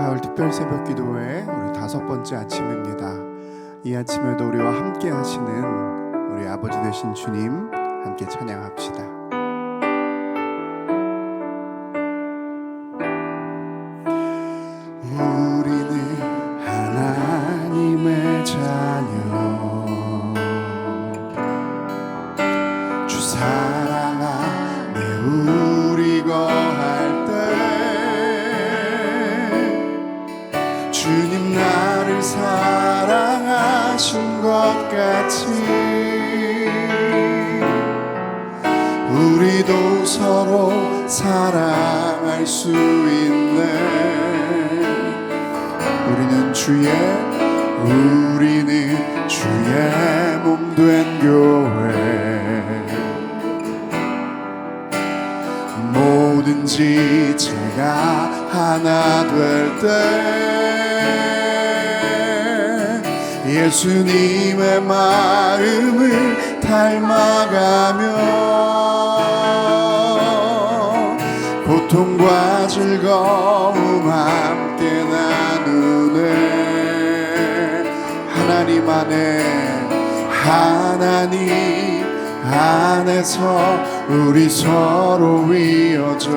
4월 특별 새벽 기도회 우리 5번째 아침입니다. 이 아침에도 우리와 함께 하시는 우리 아버지 되신 주님 함께 찬양합시다. 우리는 하나님의 자녀, 주 사랑 안에 우리 거할 때 주님 나를 사랑하신 것 같이 우리도 서로 사랑할 수 있네. 우리는 주의 몸 된 교회, 뭐든지 제가 하나 될 때 예수님의 마음을 닮아가며 고통과 즐거움 함께 나누네. 하나님 안에서 우리 서로 이어져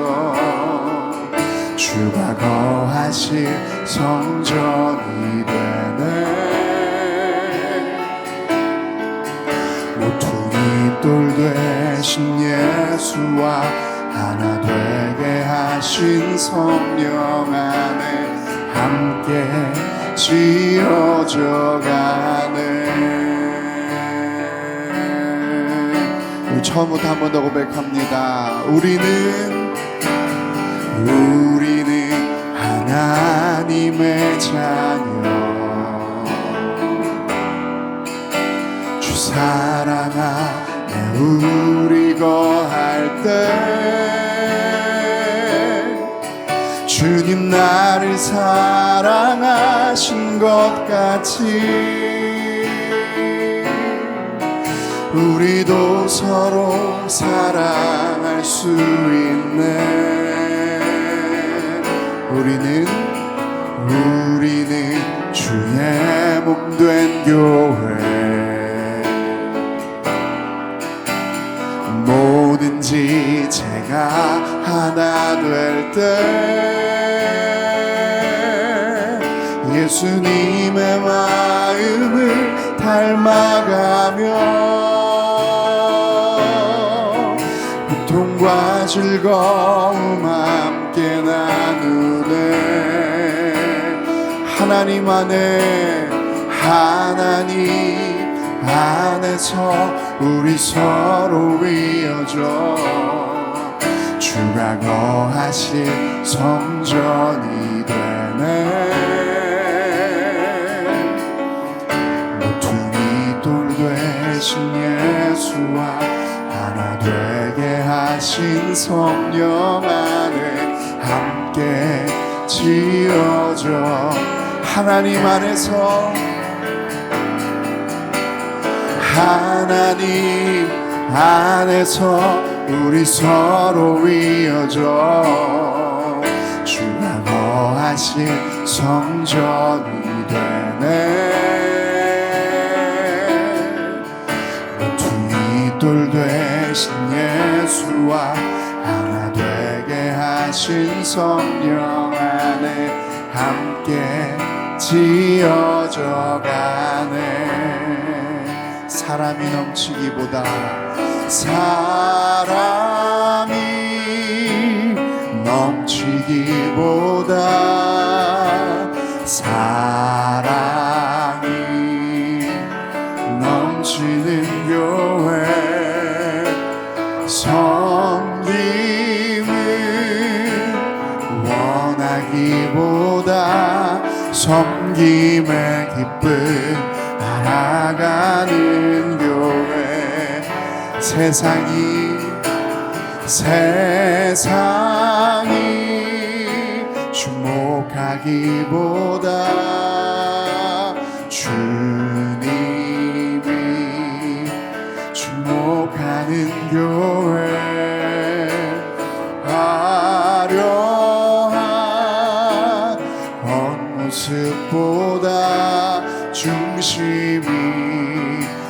주가 거하실 성전이 되네. 모퉁이 돌 되신 예수와 하나 되게 하신 성령 안에 함께 지어져 가네. 우리 처음부터 한 번 더 고백합니다. 우리는 하나님의 자녀, 주 사랑 안에 우리 거할 때 주님 나를 사랑하신 것 같이 우리도 서로 사랑할 수 있네. 우리는 주의 몸 된 교회, 뭐든지 제가 하나 될 때 예수님의 마음을 닮아가며 고통과 즐거움 함께 나누네. 하나님 안에서 우리 서로 이어져 주가 거하실 성전이 되네. 모퉁이 돌 되신 예수와 하나 되게 하신 성령 안에 함께 지어져 하나님 안에서 우리 서로 이어져 주가 거하실 성전이 되네. 모퉁이 돌 되신 예수와 하나 되게 하신 성령 안에 함께 지어져 가네. 사람이 넘치기보다 사랑이 넘치는 교회, 섬김을 원하기보다 섬김의 기쁨 알아가는 교회, 세상이 주목하기보다 주님이 주목하는 교회, 화려한 모습보다 중심이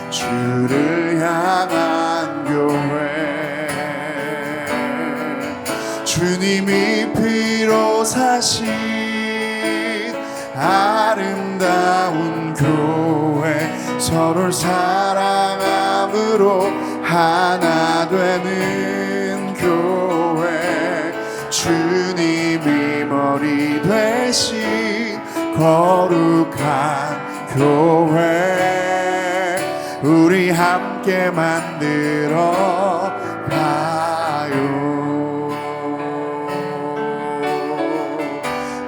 주를 향한 교회, 주님이 피로 사신 아름다운 교회, 서로를 사랑함으로 하나 되는 교회, 주님이 머리 되신 거룩한 교회, 우리 함께 만들어 가요.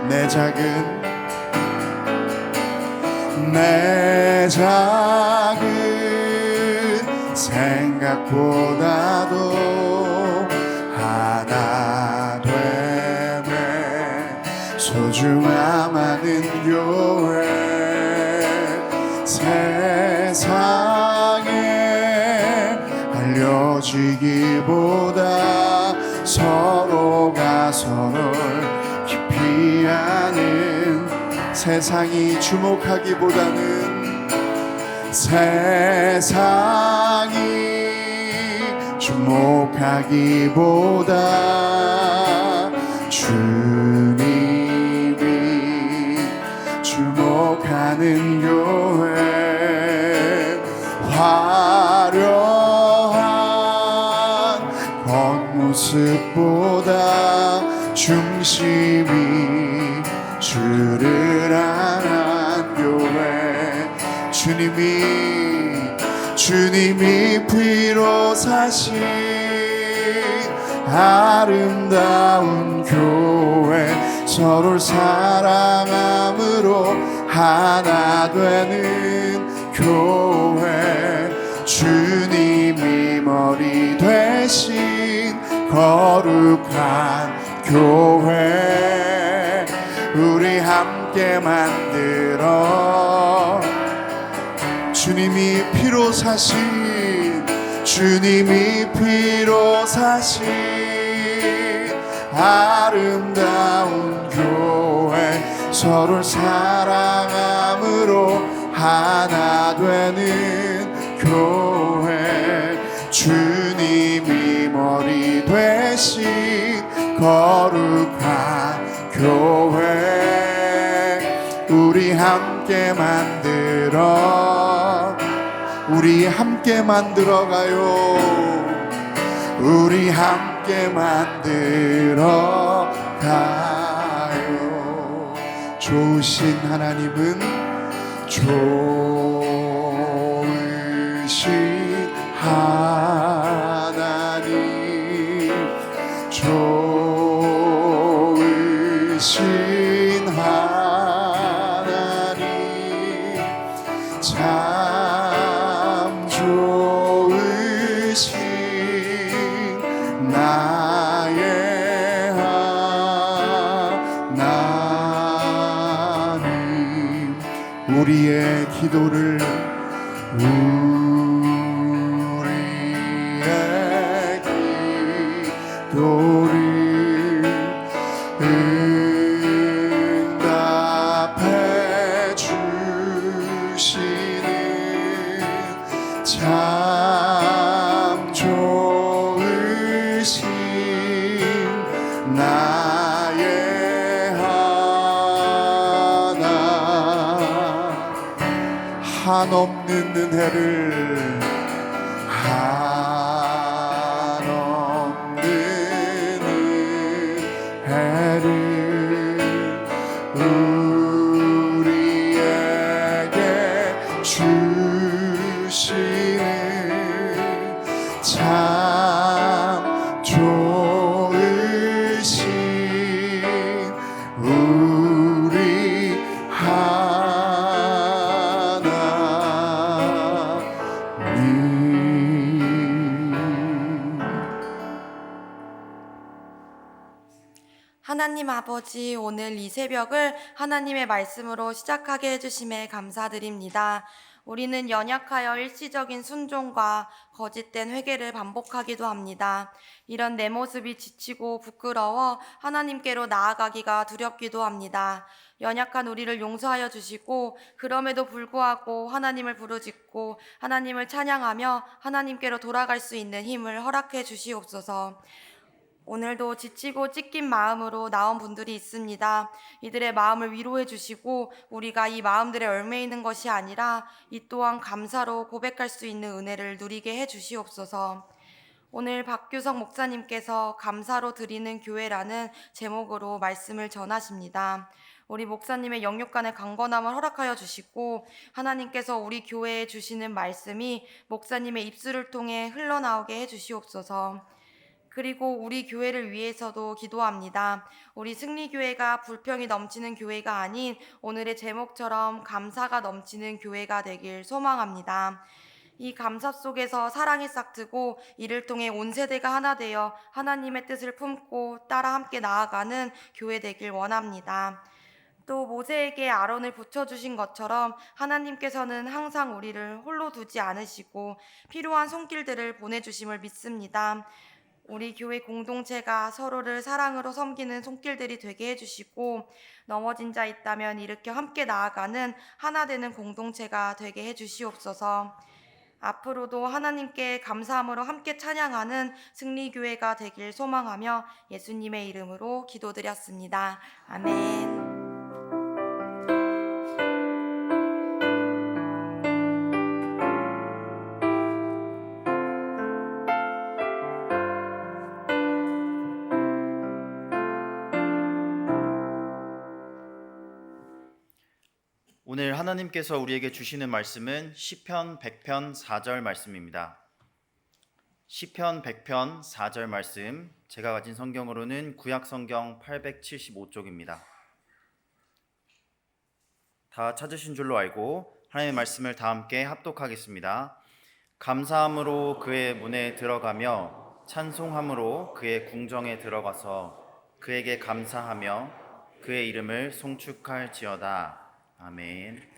내 작은 생각보다도 하나 됨에 소중함 하는 교회, 세상에 알려지기보다 서로가 서로를 깊이 아는, 세상이 주목하기보다는, 세상이 주목하기보다 주님이 주목하는 교회, 화려한 겉모습보다 중심이 주를 향한 교회, 주님이 피로 사신 아름다운 교회, 서로를 사랑함으로 하나 되는 교회, 주님이 머리 되신 거룩한 교회, 우리 함께 만들어 주님이 피로 사신 아름다운 교회, 서로를 사랑함으로 하나 되는 교회, 주님이 머리 되신 거룩한 교회, 우리 함께 만들어 가요. 우리 함께 만들어 가요. 좋으신 하나님은 좋으신 하나님, 좋으신 하나님, 참 좋으신 나의 하나님, 우리의 기도를 응답해 주시는 참 좋으신 나의 하나, 한없는 은혜를 우리에게 주시는 참 좋으신 우리 하나님 아버지, 오늘 이 새벽을 하나님의 말씀으로 시작하게 해주심에 감사드립니다. 우리는 연약하여 일시적인 순종과 거짓된 회개를 반복하기도 합니다. 이런 내 모습이 지치고 부끄러워 하나님께로 나아가기가 두렵기도 합니다. 연약한 우리를 용서하여 주시고 그럼에도 불구하고 하나님을 부르짖고 하나님을 찬양하며 하나님께로 돌아갈 수 있는 힘을 허락해 주시옵소서. 오늘도 지치고 찢긴 마음으로 나온 분들이 있습니다. 이들의 마음을 위로해 주시고 우리가 이 마음들에 얽매이는 것이 아니라 이 또한 감사로 고백할 수 있는 은혜를 누리게 해 주시옵소서. 오늘 박규석 목사님께서 감사로 드리는 교회라는 제목으로 말씀을 전하십니다. 우리 목사님의 영육간의 강건함을 허락하여 주시고 하나님께서 우리 교회에 주시는 말씀이 목사님의 입술을 통해 흘러나오게 해 주시옵소서. 그리고 우리 교회를 위해서도 기도합니다. 우리 승리교회가 불평이 넘치는 교회가 아닌 오늘의 제목처럼 감사가 넘치는 교회가 되길 소망합니다. 이 감사 속에서 사랑이 싹트고 이를 통해 온 세대가 하나 되어 하나님의 뜻을 품고 따라 함께 나아가는 교회 되길 원합니다. 또 모세에게 아론을 붙여주신 것처럼 하나님께서는 항상 우리를 홀로 두지 않으시고 필요한 손길들을 보내주심을 믿습니다. 우리 교회 공동체가 서로를 사랑으로 섬기는 손길들이 되게 해주시고 넘어진 자 있다면 일으켜 함께 나아가는 하나 되는 공동체가 되게 해주시옵소서. 앞으로도 하나님께 감사함으로 함께 찬양하는 승리교회가 되길 소망하며 예수님의 이름으로 기도드렸습니다. 아멘. 오늘 하나님께서 우리에게 주시는 말씀은 시편 100편 4절 말씀입니다. 시편 100편 4절 말씀, 제가 가진 성경으로는 구약성경 875쪽입니다. 다 찾으신 줄로 알고 하나님의 말씀을 다 함께 합독하겠습니다. 감사함으로 그의 문에 들어가며 찬송함으로 그의 궁정에 들어가서 그에게 감사하며 그의 이름을 송축할지어다. 아멘.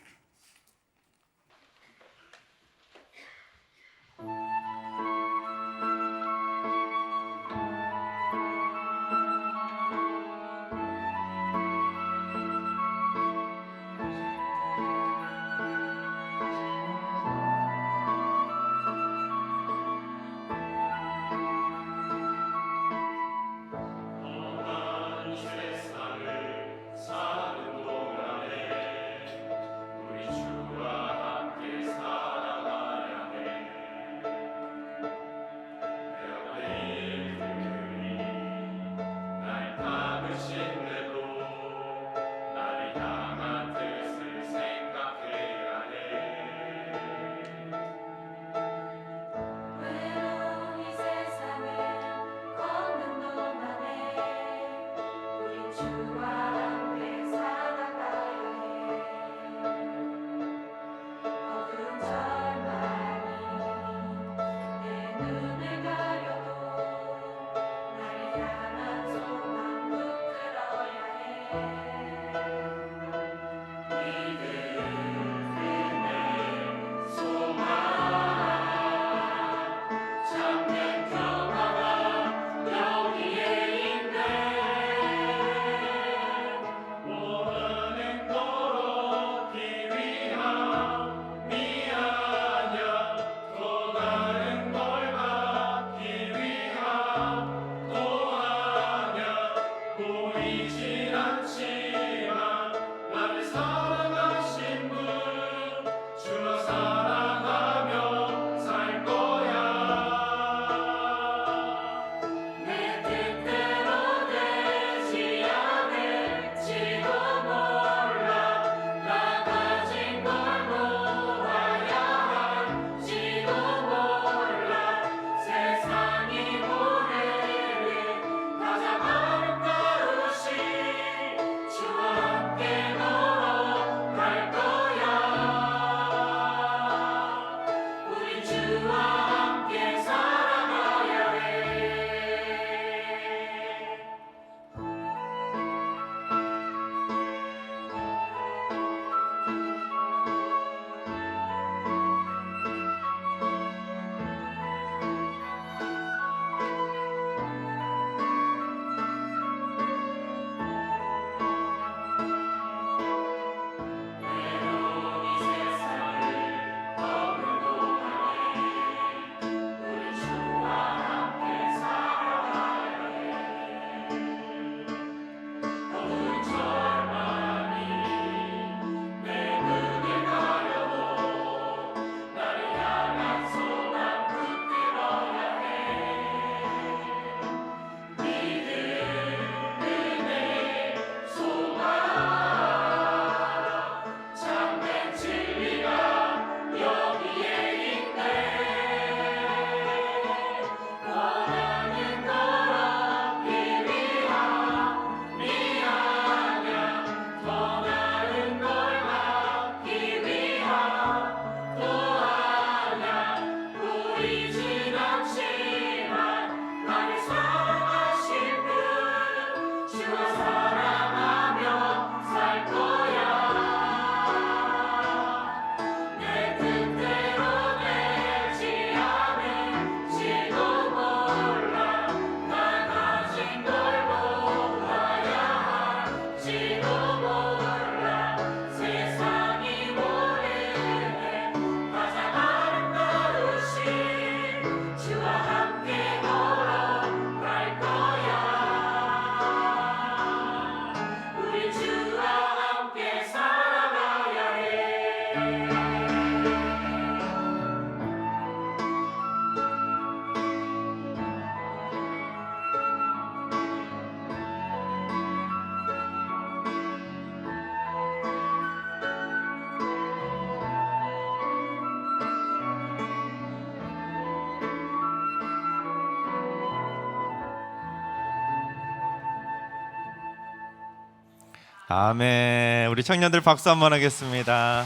아멘. 우리 청년들 박수 한번 하겠습니다.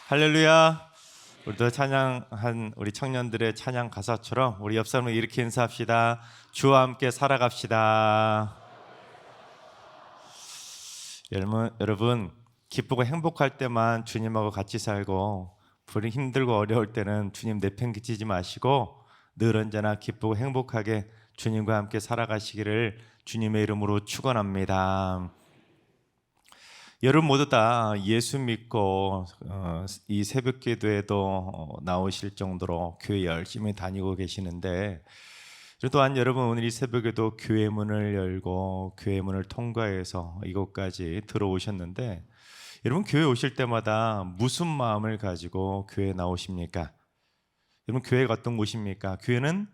할렐루야. 우리도 찬양한 우리 청년들의 찬양 가사처럼 우리 옆 사람을 이렇게 인사합시다. 주와 함께 살아갑시다. 여러분 기쁘고 행복할 때만 주님하고 같이 살고 불이 힘들고 어려울 때는 주님 내팽개치지 마시고 늘 언제나 기쁘고 행복하게 주님과 함께 살아가시기를 주님의 이름으로 축원합니다. 여러분 모두 다 예수 믿고 이 새벽 기도에도 나오실 정도로 교회 열심히 다니고 계시는데, 또한 여러분 오늘 이 새벽에도 교회 문을 열고 교회 문을 통과해서 이곳까지 들어오셨는데, 여러분 교회 오실 때마다 무슨 마음을 가지고 교회에 나오십니까? 여러분 교회가 어떤 곳입니까? 교회는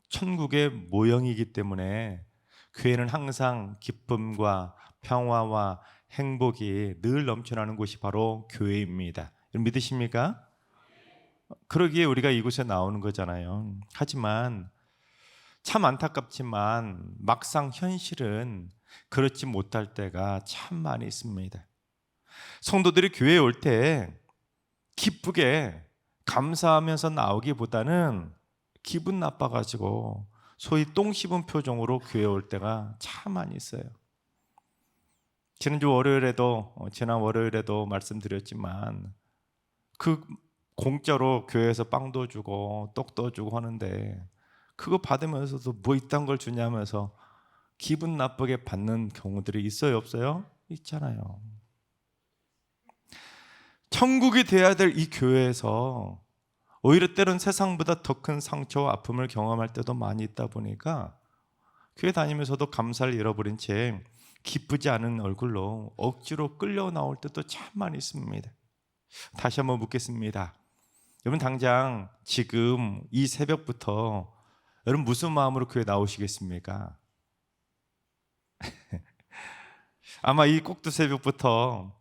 천국의 모형이기 때문에 교회는 항상 기쁨과 평화와 행복이 늘 넘쳐나는 곳이 바로 교회입니다. 여러분 믿으십니까? 그러기에 우리가 이곳에 나오는 거잖아요. 하지만 참 안타깝지만 막상 현실은 그렇지 못할 때가 참 많이 있습니다. 성도들이 교회에 올 때 기쁘게 감사하면서 나오기보다는 기분 나빠가지고 소위 똥 씹은 표정으로 교회에 올 때가 참 많이 있어요. 지난 월요일에도 말씀드렸지만 그 공짜로 교회에서 빵도 주고 떡도 주고 하는데 그거 받으면서도 뭐 이딴 걸 주냐면서 기분 나쁘게 받는 경우들이 있어요, 없어요? 있잖아요. 천국이 돼야 될 이 교회에서 오히려 때론 세상보다 더 큰 상처와 아픔을 경험할 때도 많이 있다 보니까 교회 다니면서도 감사를 잃어버린 채 기쁘지 않은 얼굴로 억지로 끌려 나올 때도 참 많이 있습니다. 다시 한번 묻겠습니다. 여러분 당장 지금 이 새벽부터 여러분 무슨 마음으로 교회 나오시겠습니까? 아마 이 꼭두 새벽부터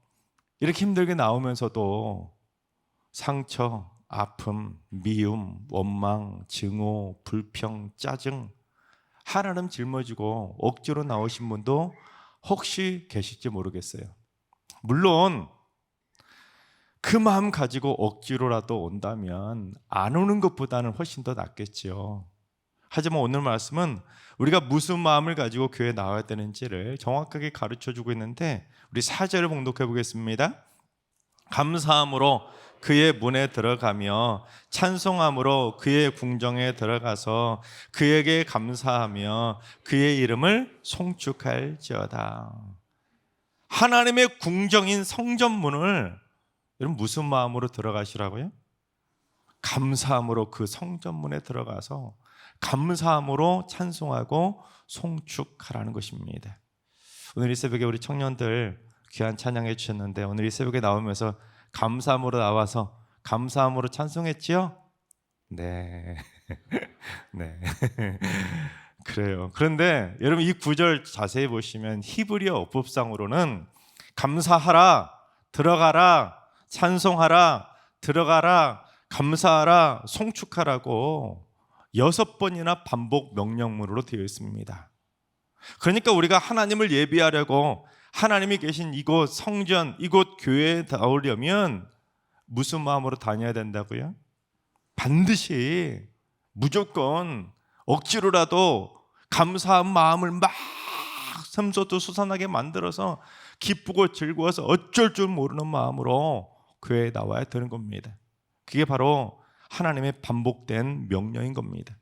이렇게 힘들게 나오면서도 상처, 아픔, 미움, 원망, 증오, 불평, 짜증 하나름 짊어지고 억지로 나오신 분도 혹시 계실지 모르겠어요. 물론 그 마음 가지고 억지로라도 온다면 안 오는 것보다는 훨씬 더 낫겠지요. 하지만 오늘 말씀은 우리가 무슨 마음을 가지고 교회에 나와야 되는지를 정확하게 가르쳐주고 있는데, 우리 4절을 봉독해 보겠습니다. 감사함으로 그의 문에 들어가며 찬송함으로 그의 궁정에 들어가서 그에게 감사하며 그의 이름을 송축할지어다. 하나님의 궁정인 성전문을 여러분 무슨 마음으로 들어가시라고요? 감사함으로 그 성전문에 들어가서 감사함으로 찬송하고 송축하라는 것입니다. 오늘 이 새벽에 우리 청년들 귀한 찬양해 주셨는데, 오늘 이 새벽에 나오면서 감사함으로 나와서 감사함으로 찬송했지요? 네. 네. 그래요. 그런데 여러분 이 구절 자세히 보시면 히브리어 어법상으로는 감사하라, 들어가라, 찬송하라, 들어가라, 감사하라, 송축하라고 6번이나 반복 명령문으로 되어 있습니다. 그러니까 우리가 하나님을 예비하려고 하나님이 계신 이곳 성전, 이곳 교회에 나오려면 무슨 마음으로 다녀야 된다고요? 반드시 무조건 억지로라도 감사한 마음을 막 샘솟도 솟아나게 만들어서 기쁘고 즐거워서 어쩔 줄 모르는 마음으로 교회에 나와야 되는 겁니다. 그게 바로 하나님의 반복된 명령인 겁니다.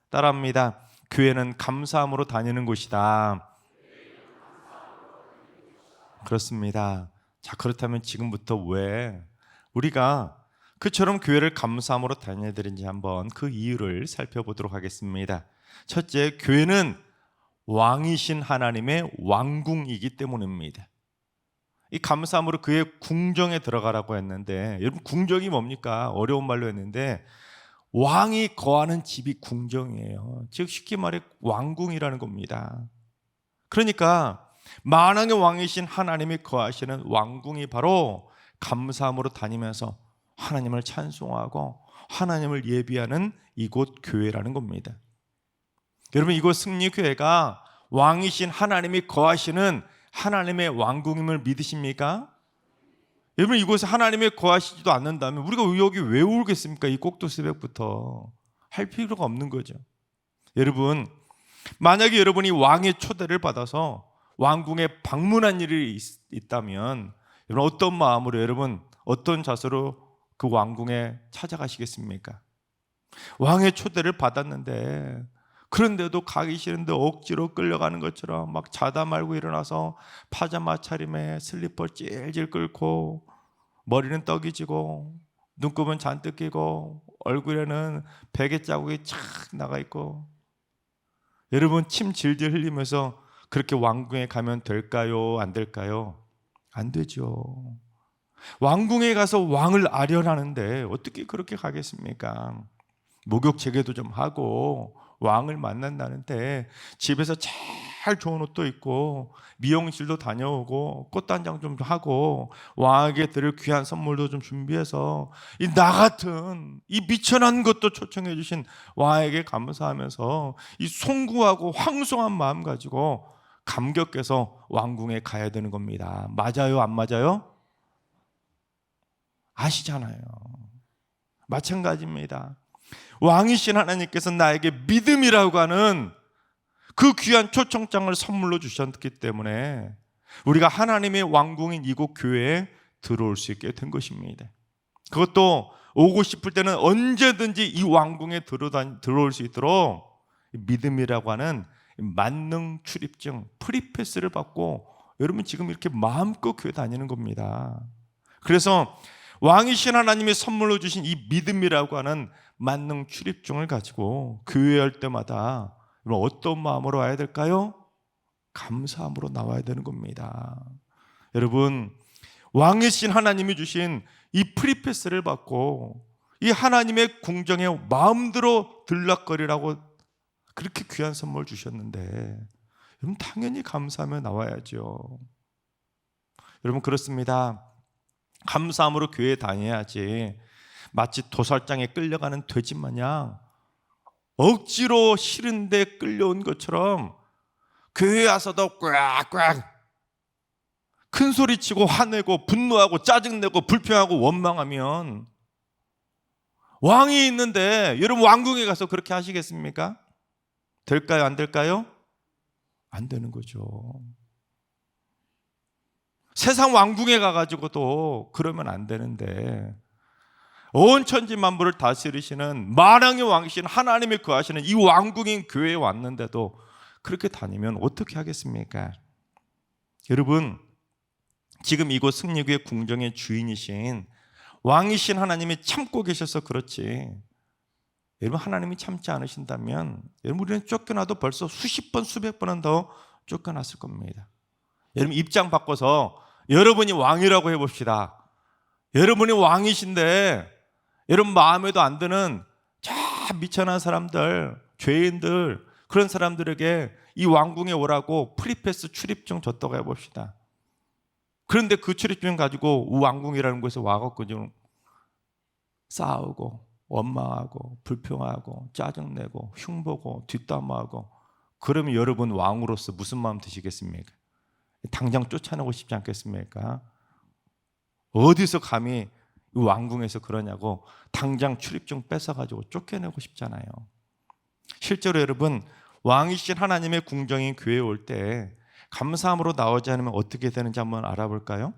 따라합니다. 교회는 감사함으로 다니는 곳이다. 그렇습니다. 자, 그렇다면 지금부터 왜 우리가 그처럼 교회를 감사함으로 다녀야 되는지 한번 그 이유를 살펴보도록 하겠습니다. 첫째, 교회는 왕이신 하나님의 왕궁이기 때문입니다. 이 감사함으로 그의 궁정에 들어가라고 했는데, 여러분 궁정이 뭡니까? 어려운 말로 했는데 왕이 거하는 집이 궁정이에요. 즉 쉽게 말해 왕궁이라는 겁니다. 그러니까 만왕의 왕이신 하나님이 거하시는 왕궁이 바로 감사함으로 다니면서 하나님을 찬송하고 하나님을 예비하는 이곳 교회라는 겁니다. 여러분 이곳 승리교회가 왕이신 하나님이 거하시는 하나님의 왕궁임을 믿으십니까? 여러분, 이곳에 하나님이 거하시지도 않는다면 우리가 여기 왜 오겠습니까? 이 꼭두새벽부터 할 필요가 없는 거죠. 여러분, 만약에 여러분이 왕의 초대를 받아서 왕궁에 방문한 일이 있다면 여러분, 어떤 마음으로, 여러분 어떤 자세로 그 왕궁에 찾아가시겠습니까? 왕의 초대를 받았는데 그런데도 가기 싫은데 억지로 끌려가는 것처럼 막 자다 말고 일어나서 파자마 차림에 슬리퍼 찔찔 끓고 머리는 떡이 지고 눈곱은 잔뜩 끼고 얼굴에는 베개 자국이 착 나가 있고, 여러분 침 질질 흘리면서 그렇게 왕궁에 가면 될까요? 안 될까요? 안 되죠. 왕궁에 가서 왕을 아련하는데 어떻게 그렇게 가겠습니까? 목욕 재개도 좀 하고 왕을 만난다는데 집에서 제일 좋은 옷도 입고 미용실도 다녀오고 꽃단장 좀 하고 왕에게 드릴 귀한 선물도 좀 준비해서 이 나 같은 이 미천한 것도 초청해 주신 왕에게 감사하면서 이 송구하고 황송한 마음 가지고 감격해서 왕궁에 가야 되는 겁니다. 맞아요? 안 맞아요? 아시잖아요. 마찬가지입니다. 왕이신 하나님께서 나에게 믿음이라고 하는 그 귀한 초청장을 선물로 주셨기 때문에 우리가 하나님의 왕궁인 이곳 교회에 들어올 수 있게 된 것입니다. 그것도 오고 싶을 때는 언제든지 이 왕궁에 들어올 수 있도록 믿음이라고 하는 만능 출입증 프리패스를 받고 여러분 지금 이렇게 마음껏 교회 다니는 겁니다. 그래서 왕이신 하나님이 선물로 주신 이 믿음이라고 하는 만능 출입증을 가지고 교회할 때마다 어떤 마음으로 와야 될까요? 감사함으로 나와야 되는 겁니다. 여러분, 왕이신 하나님이 주신 이 프리패스를 받고 이 하나님의 궁정에 마음대로 들락거리라고 그렇게 귀한 선물 주셨는데 여러분 당연히 감사하며 나와야죠. 여러분 그렇습니다. 감사함으로 교회 다녀야지 마치 도살장에 끌려가는 돼지 마냥 억지로 싫은데 끌려온 것처럼 교회 와서도 꽉꽉 큰 소리치고 화내고 분노하고 짜증내고 불평하고 원망하면 왕이 있는데 여러분 왕궁에 가서 그렇게 하시겠습니까? 될까요? 안 될까요? 안 되는 거죠. 세상 왕궁에 가가지고도 그러면 안 되는데 온 천지 만물을 다스리시는 만왕의 왕이신 하나님이 거하시는 이 왕궁인 교회에 왔는데도 그렇게 다니면 어떻게 하겠습니까? 여러분 지금 이곳 승리교회 궁정의 주인이신 왕이신 하나님이 참고 계셔서 그렇지 여러분 하나님이 참지 않으신다면 여러분 우리는 쫓겨나도 벌써 수십 번 수백 번은 더 쫓겨났을 겁니다. 여러분 입장 바꿔서 여러분이 왕이라고 해봅시다. 여러분이 왕이신데 여러분 마음에도 안 드는 저 미천한 사람들, 죄인들 그런 사람들에게 이 왕궁에 오라고 프리패스 출입증 줬다고 해봅시다. 그런데 그 출입증 가지고 왕궁이라는 곳에 와갖고 싸우고 원망하고 불평하고 짜증내고 흉보고 뒷담화하고 그러면 여러분 왕으로서 무슨 마음 드시겠습니까? 당장 쫓아내고 싶지 않겠습니까? 어디서 감히 왕궁에서 그러냐고 당장 출입증 뺏어가지고 쫓겨내고 싶잖아요. 실제로 여러분 왕이신 하나님의 궁정인 교회에 올 때 감사함으로 나오지 않으면 어떻게 되는지 한번 알아볼까요?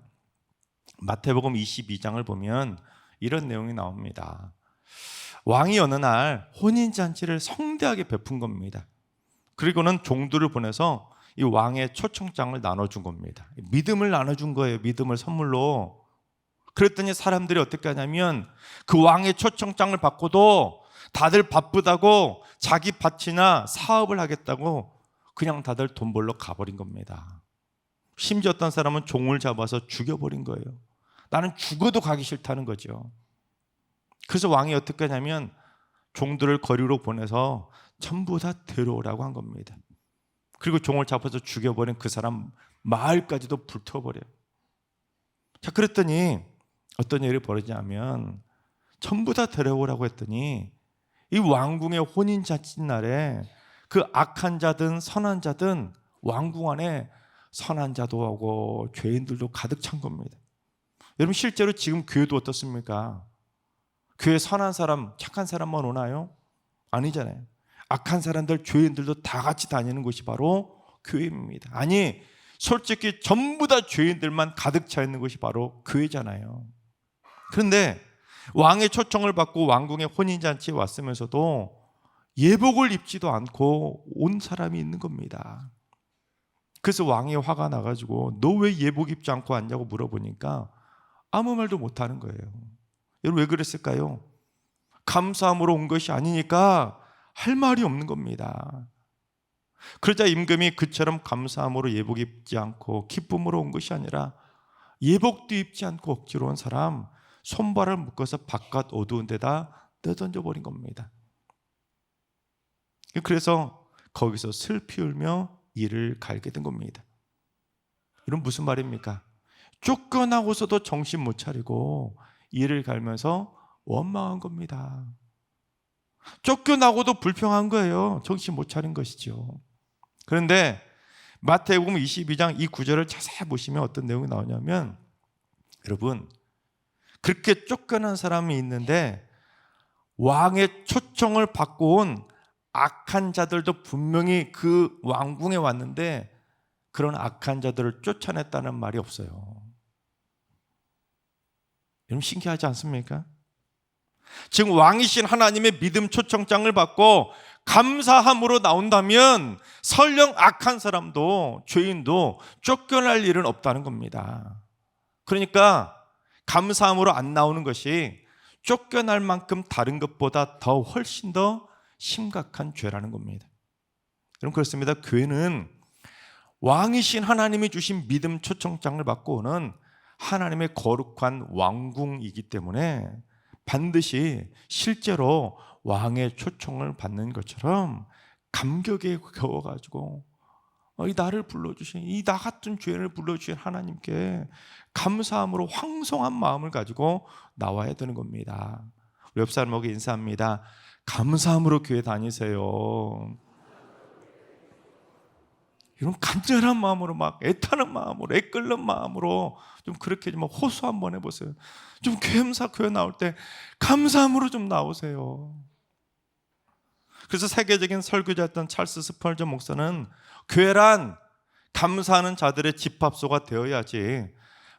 마태복음 22장을 보면 이런 내용이 나옵니다. 왕이 어느 날 혼인잔치를 성대하게 베푼 겁니다. 그리고는 종들을 보내서 이 왕의 초청장을 나눠준 겁니다. 믿음을 나눠준 거예요. 믿음을 선물로. 그랬더니 사람들이 어떻게 하냐면 그 왕의 초청장을 받고도 다들 바쁘다고 자기 밭이나 사업을 하겠다고 그냥 다들 돈 벌러 가버린 겁니다. 심지어 어떤 사람은 종을 잡아서 죽여버린 거예요. 나는 죽어도 가기 싫다는 거죠. 그래서 왕이 어떻게 하냐면 종들을 거리로 보내서 전부 다 데려오라고 한 겁니다. 그리고 종을 잡아서 죽여버린 그 사람 마을까지도 불태워버려요. 자, 그랬더니 어떤 일이 벌어지냐면 전부 다 데려오라고 했더니 이 왕궁의 혼인잔치 날에 그 악한 자든 선한 자든 왕궁 안에 선한 자도 하고 죄인들도 가득 찬 겁니다. 여러분 실제로 지금 교회도 어떻습니까? 교회 선한 사람, 착한 사람만 오나요? 아니잖아요. 악한 사람들, 죄인들도 다 같이 다니는 곳이 바로 교회입니다. 아니, 솔직히 전부 다 죄인들만 가득 차 있는 곳이 바로 교회잖아요. 그런데 왕의 초청을 받고 왕궁의 혼인잔치에 왔으면서도 예복을 입지도 않고 온 사람이 있는 겁니다. 그래서 왕이 화가 나가지고 너 왜 예복 입지 않고 왔냐고 물어보니까 아무 말도 못하는 거예요. 여러분 왜 그랬을까요? 감사함으로 온 것이 아니니까 할 말이 없는 겁니다. 그러자 임금이 그처럼 감사함으로 예복 입지 않고 기쁨으로 온 것이 아니라 예복도 입지 않고 억지로 온 사람 손발을 묶어서 바깥 어두운 데다 내던져 버린 겁니다. 그래서 거기서 슬피 울며 이를 갈게 된 겁니다. 이런 무슨 말입니까? 쫓겨나고서도 정신 못 차리고 이를 갈면서 원망한 겁니다. 쫓겨나고도 불평한 거예요. 정신 못 차린 것이죠. 그런데 마태복음 22장 이 구절을 자세히 보시면 어떤 내용이 나오냐면 여러분 그렇게 쫓겨난 사람이 있는데 왕의 초청을 받고 온 악한 자들도 분명히 그 왕궁에 왔는데 그런 악한 자들을 쫓아냈다는 말이 없어요. 여러분 신기하지 않습니까? 지금 왕이신 하나님의 믿음 초청장을 받고 감사함으로 나온다면 설령 악한 사람도 죄인도 쫓겨날 일은 없다는 겁니다. 그러니까 감사함으로 안 나오는 것이 쫓겨날 만큼 다른 것보다 더 훨씬 더 심각한 죄라는 겁니다. 여러분 그렇습니다. 교회는 왕이신 하나님이 주신 믿음 초청장을 받고 오는 하나님의 거룩한 왕궁이기 때문에 반드시 실제로 왕의 초청을 받는 것처럼 감격에 겨워가지고 이 나를 불러주신 이 나 같은 죄인을 불러주신 하나님께 감사함으로 황송한 마음을 가지고 나와야 되는 겁니다. 우리 옆 사람에게 인사합니다. 감사함으로 교회 다니세요. 이런 간절한 마음으로 막 애타는 마음으로 애끓는 마음으로 좀 그렇게 좀 호소 한번 해보세요. 좀 겸사 교회 나올 때 감사함으로 좀 나오세요. 그래서 세계적인 설교자였던 찰스 스펄전 목사는 교회란 감사하는 자들의 집합소가 되어야지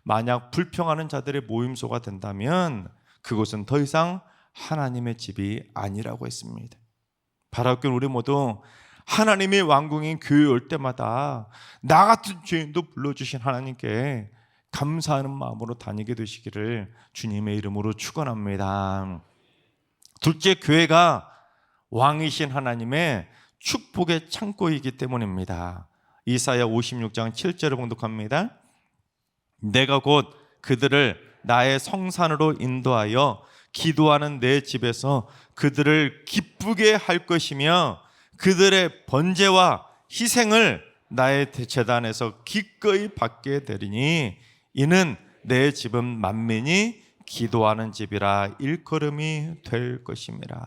만약 불평하는 자들의 모임소가 된다면 그곳은 더 이상 하나님의 집이 아니라고 했습니다. 바라옵길 우리 모두 하나님의 왕궁인 교회 올 때마다 나 같은 죄인도 불러주신 하나님께 감사하는 마음으로 다니게 되시기를 주님의 이름으로 축원합니다. 둘째, 교회가 왕이신 하나님의 축복의 창고이기 때문입니다. 이사야 56장 7절을 봉독합니다. 내가 곧 그들을 나의 성산으로 인도하여 기도하는 내 집에서 그들을 기쁘게 할 것이며 그들의 번제와 희생을 나의 제단에서 기꺼이 받게 되리니 이는 내 집은 만민이 기도하는 집이라 일컬음이 될 것임이라.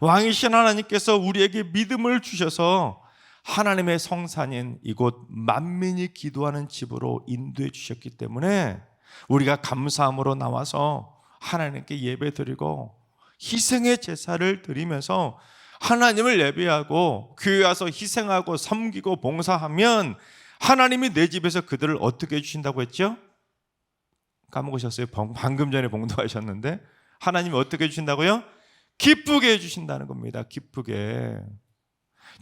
왕이신 하나님께서 우리에게 믿음을 주셔서 하나님의 성산인 이곳 만민이 기도하는 집으로 인도해 주셨기 때문에 우리가 감사함으로 나와서 하나님께 예배드리고 희생의 제사를 드리면서 하나님을 예배하고 교회 와서 희생하고 섬기고 봉사하면 하나님이 내 집에서 그들을 어떻게 해주신다고 했죠? 까먹으셨어요? 방금 전에 봉독하셨는데 하나님이 어떻게 해주신다고요? 기쁘게 해주신다는 겁니다. 기쁘게.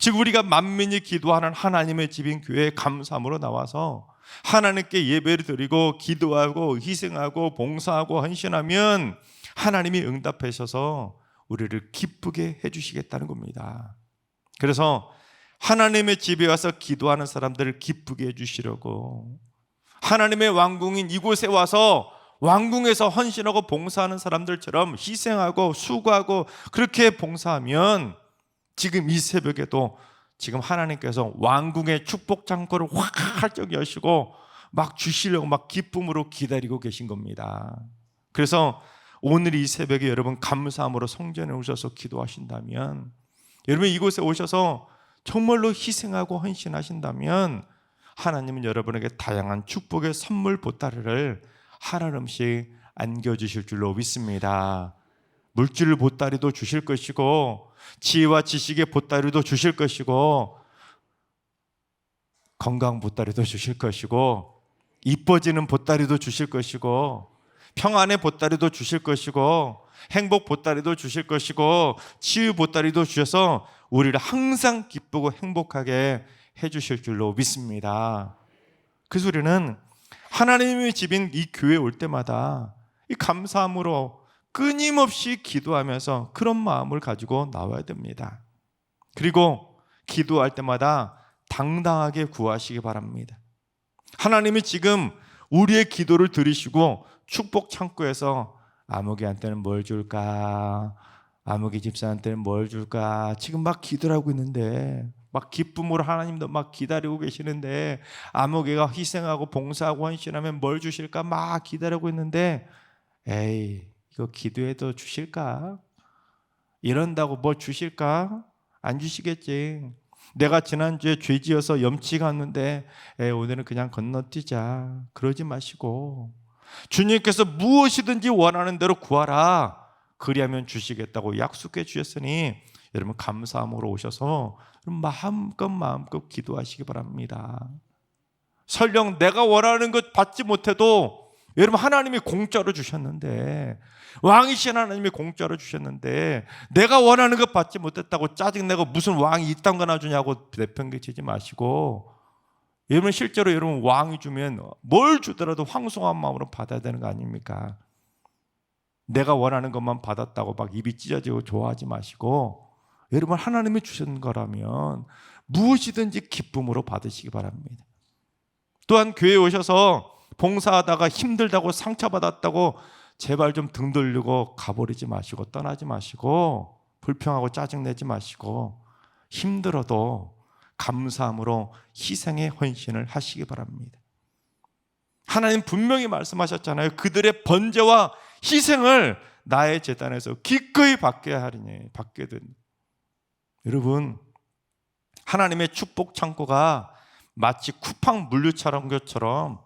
즉 우리가 만민이 기도하는 하나님의 집인 교회에 감사함으로 나와서 하나님께 예배를 드리고 기도하고 희생하고 봉사하고 헌신하면 하나님이 응답하셔서 우리를 기쁘게 해주시겠다는 겁니다. 그래서 하나님의 집에 와서 기도하는 사람들을 기쁘게 해주시려고 하나님의 왕궁인 이곳에 와서 왕궁에서 헌신하고 봉사하는 사람들처럼 희생하고 수고하고 그렇게 봉사하면 지금 이 새벽에도 지금 하나님께서 왕궁의 축복 창고를 확 활짝 여시고 막 주시려고 막 기쁨으로 기다리고 계신 겁니다. 그래서 오늘 이 새벽에 여러분 감사함으로 성전에 오셔서 기도하신다면 여러분 이곳에 오셔서 정말로 희생하고 헌신하신다면 하나님은 여러분에게 다양한 축복의 선물 보따리를 하나씩 안겨주실 줄로 믿습니다. 물질 보따리도 주실 것이고 지혜와 지식의 보따리도 주실 것이고 건강 보따리도 주실 것이고 이뻐지는 보따리도 주실 것이고 평안의 보따리도 주실 것이고 행복 보따리도 주실 것이고 치유 보따리도 주셔서 우리를 항상 기쁘고 행복하게 해주실 줄로 믿습니다. 그래서 우리는 하나님의 집인 이 교회에 올 때마다 이 감사함으로 끊임없이 기도하면서 그런 마음을 가지고 나와야 됩니다. 그리고 기도할 때마다 당당하게 구하시기 바랍니다. 하나님이 지금 우리의 기도를 들으시고 축복 창고에서 아무개한테는 뭘 줄까? 아무개 집사한테는 뭘 줄까? 지금 막 기도를 하고 있는데 막 기쁨으로 하나님도 막 기다리고 계시는데 아무개가 희생하고 봉사하고 헌신하면 뭘 주실까? 막 기다리고 있는데 에이 이거 기도해도 주실까? 이런다고 뭐 주실까? 안 주시겠지. 내가 지난주에 죄 지어서 염치 갔는데 오늘은 그냥 건너뛰자. 그러지 마시고 주님께서 무엇이든지 원하는 대로 구하라. 그리하면 주시겠다고 약속해 주셨으니 여러분 감사함으로 오셔서 마음껏 기도하시기 바랍니다. 설령 내가 원하는 것 받지 못해도 여러분 하나님이 공짜로 주셨는데 왕이신 하나님이 공짜로 주셨는데 내가 원하는 것 받지 못했다고 짜증내고 무슨 왕이 이딴 거나 주냐고 내팽개치지 마시고 여러분 실제로 여러분 왕이 주면 뭘 주더라도 황송한 마음으로 받아야 되는 거 아닙니까? 내가 원하는 것만 받았다고 막 입이 찢어지고 좋아하지 마시고 여러분 하나님이 주신 거라면 무엇이든지 기쁨으로 받으시기 바랍니다. 또한 교회에 오셔서 봉사하다가 힘들다고 상처받았다고 제발 좀 등 돌리고 가버리지 마시고 떠나지 마시고 불평하고 짜증내지 마시고 힘들어도 감사함으로 희생의 헌신을 하시기 바랍니다. 하나님 분명히 말씀하셨잖아요. 그들의 번제와 희생을 나의 제단에서 기꺼이 받게 하리니 받게 된. 여러분 하나님의 축복 창고가 마치 쿠팡 물류차란 것처럼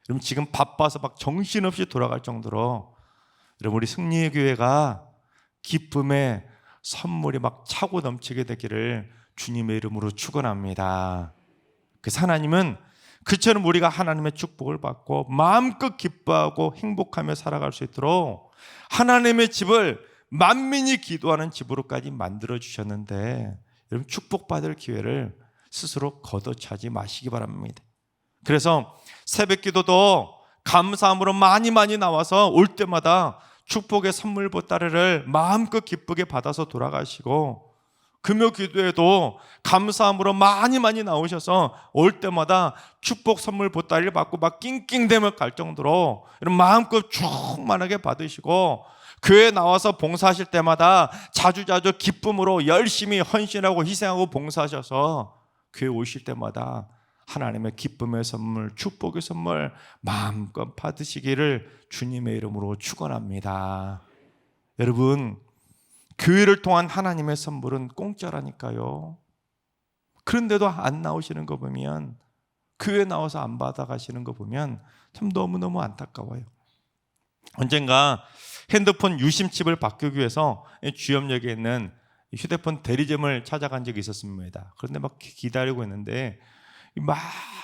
여러분 지금 바빠서 막 정신없이 돌아갈 정도로 여러분 우리 승리의 교회가 기쁨의 선물이 막 차고 넘치게 되기를 주님의 이름으로 축원합니다. 그래서 하나님은 그처럼 우리가 하나님의 축복을 받고 마음껏 기뻐하고 행복하며 살아갈 수 있도록 하나님의 집을 만민이 기도하는 집으로까지 만들어 주셨는데 여러분 축복받을 기회를 스스로 걷어차지 마시기 바랍니다. 그래서 새벽 기도도 감사함으로 많이 나와서 올 때마다 축복의 선물 보따리를 마음껏 기쁘게 받아서 돌아가시고 금요 기도에도 감사함으로 많이 나오셔서 올 때마다 축복 선물 보따리를 받고 막 낑낑대며 갈 정도로 이런 마음껏 충만하게 받으시고 교회에 나와서 봉사하실 때마다 자주자주 기쁨으로 열심히 헌신하고 희생하고 봉사하셔서 교회 오실 때마다 하나님의 기쁨의 선물, 축복의 선물 마음껏 받으시기를 주님의 이름으로 축원합니다. 여러분 교회를 통한 하나님의 선물은 공짜라니까요. 그런데도 안 나오시는 거 보면 교회 나와서 안 받아가시는 거 보면 참 너무너무 안타까워요. 언젠가 핸드폰 유심칩을 바꾸기 위해서 주염역에 있는 휴대폰 대리점을 찾아간 적이 있었습니다. 그런데 막 기다리고 있는데 막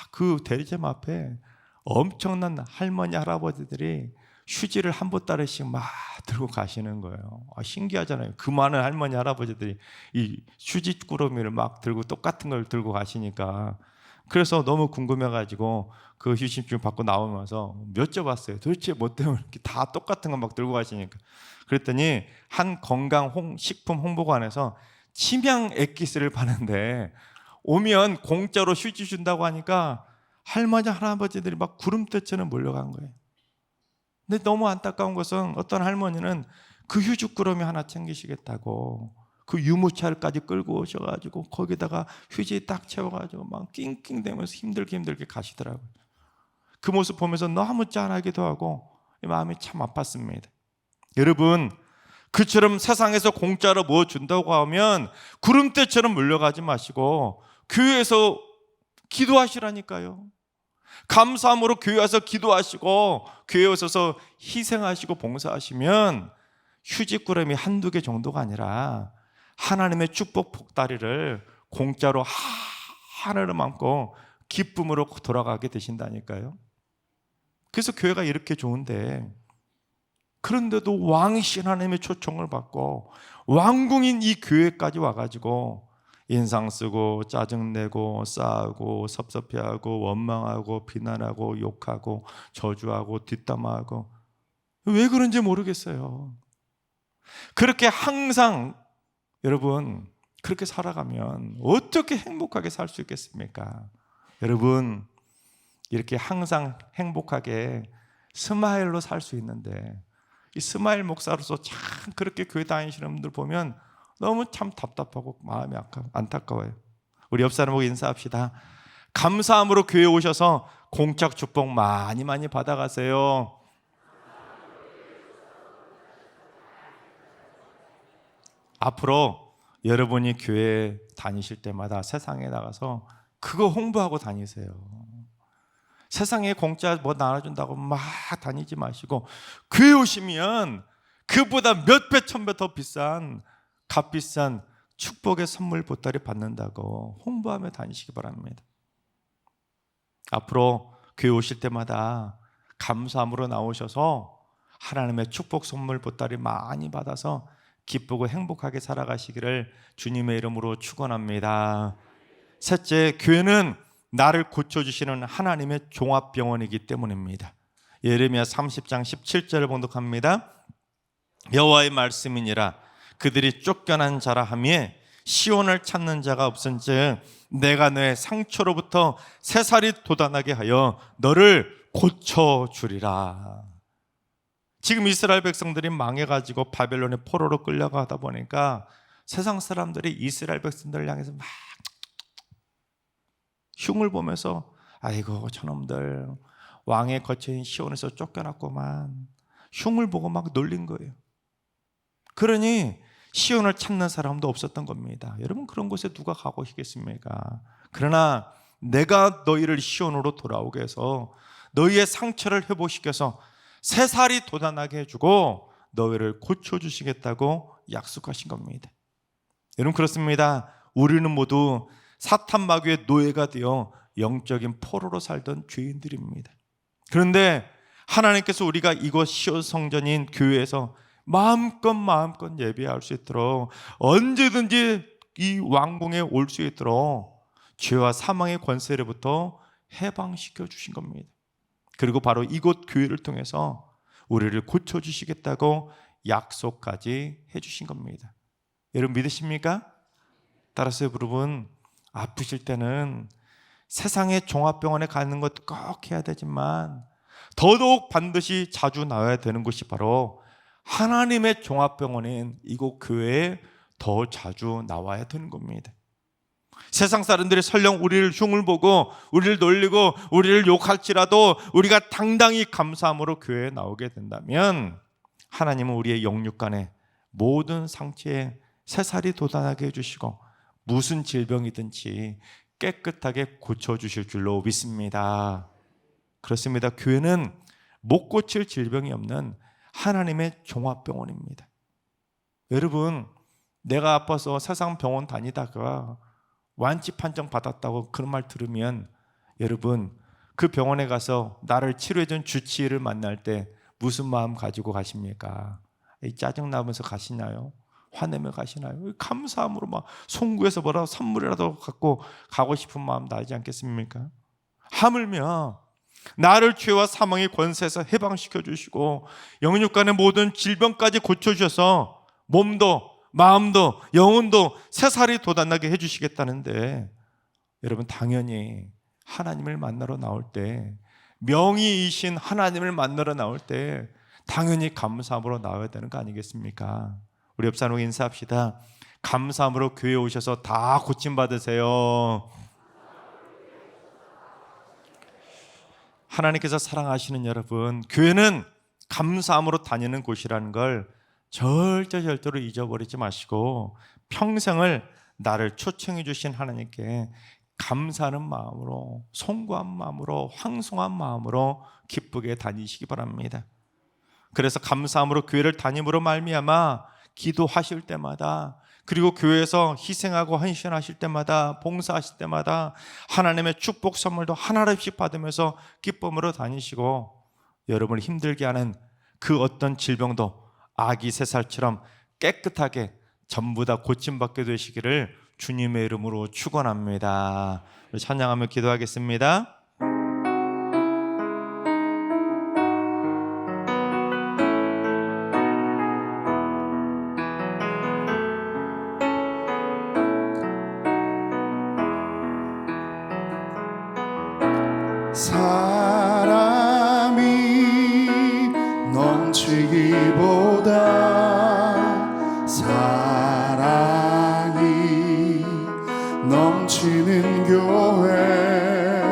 그 대리점 앞에 엄청난 할머니 할아버지들이 휴지를 한 보따리씩 막 들고 가시는 거예요. 신기하잖아요. 그 많은 할머니 할아버지들이 이 휴지 꾸러미를 막 들고 똑같은 걸 들고 가시니까 그래서 너무 궁금해가지고 그 휴지좀 받고 나오면서 여쭤봤어요. 도대체 뭐 때문에 이렇게 다 똑같은 거 막 들고 가시니까. 그랬더니 한 건강식품 홍보관에서 침향 액기스를 파는데 오면 공짜로 휴지 준다고 하니까 할머니 할아버지들이 막 구름대처럼 몰려간 거예요. 근데 너무 안타까운 것은 어떤 할머니는 그 휴지꾸러미 하나 챙기시겠다고 그 유모차까지 끌고 오셔가지고 거기다가 휴지 딱 채워가지고 막 낑낑대면서 힘들게 가시더라고요. 그 모습 보면서 너무 짠하기도 하고 마음이 참 아팠습니다. 여러분 그처럼 세상에서 공짜로 뭐 준다고 하면 구름대처럼 물려가지 마시고 교회에서 기도하시라니까요. 감사함으로 교회 와서 기도하시고 교회 오셔서 희생하시고 봉사하시면 휴지꾸러미 한두 개 정도가 아니라 하나님의 축복 복다리를 공짜로 하늘을 안고 기쁨으로 돌아가게 되신다니까요. 그래서 교회가 이렇게 좋은데, 그런데도 왕이신 하나님의 초청을 받고 왕궁인 이 교회까지 와가지고 인상 쓰고 짜증내고 싸우고 섭섭해하고 원망하고 비난하고 욕하고 저주하고 뒷담화하고, 왜 그런지 모르겠어요. 그렇게 항상 여러분 그렇게 살아가면 어떻게 행복하게 살 수 있겠습니까? 여러분 이렇게 항상 행복하게 스마일로 살 수 있는데, 이 스마일 목사로서 참 그렇게 교회 다니시는 분들 보면 너무 참 답답하고 마음이 안타까워요. 우리 옆 사람하고 인사합시다. 감사함으로 교회 오셔서 공적 축복 많이 많이 받아가세요. 앞으로 여러분이 교회 다니실 때마다 세상에 나가서 그거 홍보하고 다니세요. 세상에 공짜 뭐 나눠준다고 막 다니지 마시고 교회 오시면 그보다 몇 배, 천 배 더 비싼 값비싼 축복의 선물 보따리 받는다고 홍보하며 다니시기 바랍니다. 앞으로 교회 오실 때마다 감사함으로 나오셔서 하나님의 축복 선물 보따리 많이 받아서 기쁘고 행복하게 살아가시기를 주님의 이름으로 축원합니다. 셋째, 교회는 나를 고쳐주시는 하나님의 종합병원이기 때문입니다. 예레미야 30장 17절을 봉독합니다. 여호와의 말씀이니라. 그들이 쫓겨난 자라 하미에 시온을 찾는 자가 없은즉 내가 너의 상처로부터 새살이 돋아나게 하여 너를 고쳐주리라. 지금 이스라엘 백성들이 망해가지고 바벨론의 포로로 끌려가다 보니까 세상 사람들이 이스라엘 백성들을 향해서 막 흉을 보면서 아이고 저놈들 왕의 거처인 시온에서 쫓겨났구만, 흉을 보고 막 놀린 거예요. 그러니 시온을 찾는 사람도 없었던 겁니다. 여러분 그런 곳에 누가 가고 싶겠습니까? 그러나 내가 너희를 시온으로 돌아오게 해서 너희의 상처를 회복시켜서 새살이 돋아나게 해주고 너희를 고쳐주시겠다고 약속하신 겁니다. 여러분 그렇습니다. 우리는 모두 사탄 마귀의 노예가 되어 영적인 포로로 살던 죄인들입니다. 그런데 하나님께서 우리가 이곳 시온 성전인 교회에서 마음껏 예배할 수 있도록 언제든지 이 왕궁에 올 수 있도록 죄와 사망의 권세로부터 해방시켜 주신 겁니다. 그리고 바로 이곳 교회를 통해서 우리를 고쳐주시겠다고 약속까지 해주신 겁니다. 여러분 믿으십니까? 따라서 여러분 아프실 때는 세상의 종합병원에 가는 것도 꼭 해야 되지만 더더욱 반드시 자주 나와야 되는 곳이 바로 하나님의 종합병원인 이곳 교회에 더 자주 나와야 되는 겁니다. 세상 사람들이 설령 우리를 흉을 보고 우리를 놀리고 우리를 욕할지라도 우리가 당당히 감사함으로 교회에 나오게 된다면 하나님은 우리의 영육간에 모든 상처에 새살이 돋아나게 해주시고 무슨 질병이든지 깨끗하게 고쳐주실 줄로 믿습니다. 그렇습니다. 교회는 못 고칠 질병이 없는 하나님의 종합병원입니다. 여러분 내가 아파서 세상 병원 다니다가 완치 판정 받았다고 그런 말 들으면 여러분 그 병원에 가서 나를 치료해준 주치의를 만날 때 무슨 마음 가지고 가십니까? 짜증나면서 가시나요? 화내며 가시나요? 감사함으로 막 송구해서 뭐라도 선물이라도 갖고 가고 싶은 마음 나지 않겠습니까? 하물며 나를 죄와 사망의 권세에서 해방시켜 주시고 영육간의 모든 질병까지 고쳐주셔서 몸도 마음도 영혼도 새살이 돋아나게 해주시겠다는데 여러분 당연히 하나님을 만나러 나올 때 명의이신 하나님을 만나러 나올 때 당연히 감사함으로 나와야 되는 거 아니겠습니까? 우리 옆 사람과 인사합시다. 감사함으로 교회에 오셔서 다 고침받으세요. 하나님께서 사랑하시는 여러분, 교회는 감사함으로 다니는 곳이라는 걸 절대로 잊어버리지 마시고 평생을 나를 초청해 주신 하나님께 감사하는 마음으로, 송구한 마음으로, 황송한 마음으로 기쁘게 다니시기 바랍니다. 그래서 감사함으로 교회를 다님으로 말미암아 기도하실 때마다, 그리고 교회에서 희생하고 헌신하실 때마다, 봉사하실 때마다 하나님의 축복 선물도 하나씩 받으면서 기쁨으로 다니시고, 여러분을 힘들게 하는 그 어떤 질병도 아기 새살처럼 깨끗하게 전부 다 고침받게 되시기를 주님의 이름으로 축원합니다. 우리 찬양하며 기도하겠습니다. 사람이 넘치기보다 사랑이 넘치는 교회,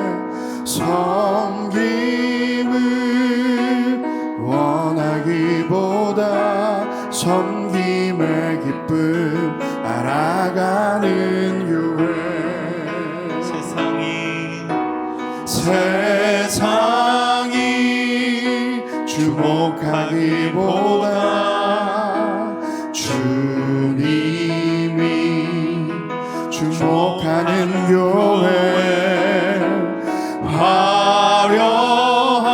섬김을 원하기보다 섬김의 기쁨 알아가는 교회. 세상이 주목하기보다 주님이 주목하는 교회, 화려한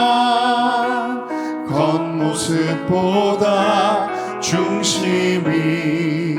겉모습보다 중심이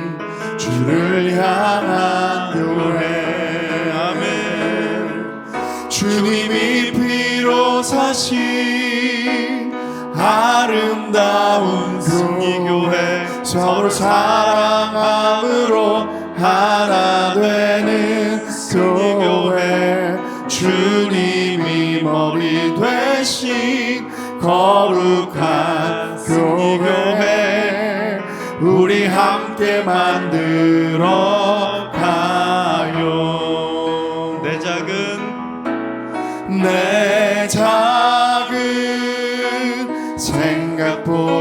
주를 향한 교회. 아멘. 주님이 피로 사신 아름다운 승리교회, 서로 사랑함으로 하나 되는 승리교회, 주님이 머리 되신 거룩한 교회, 우리 함께 만들어 가요. 내 작은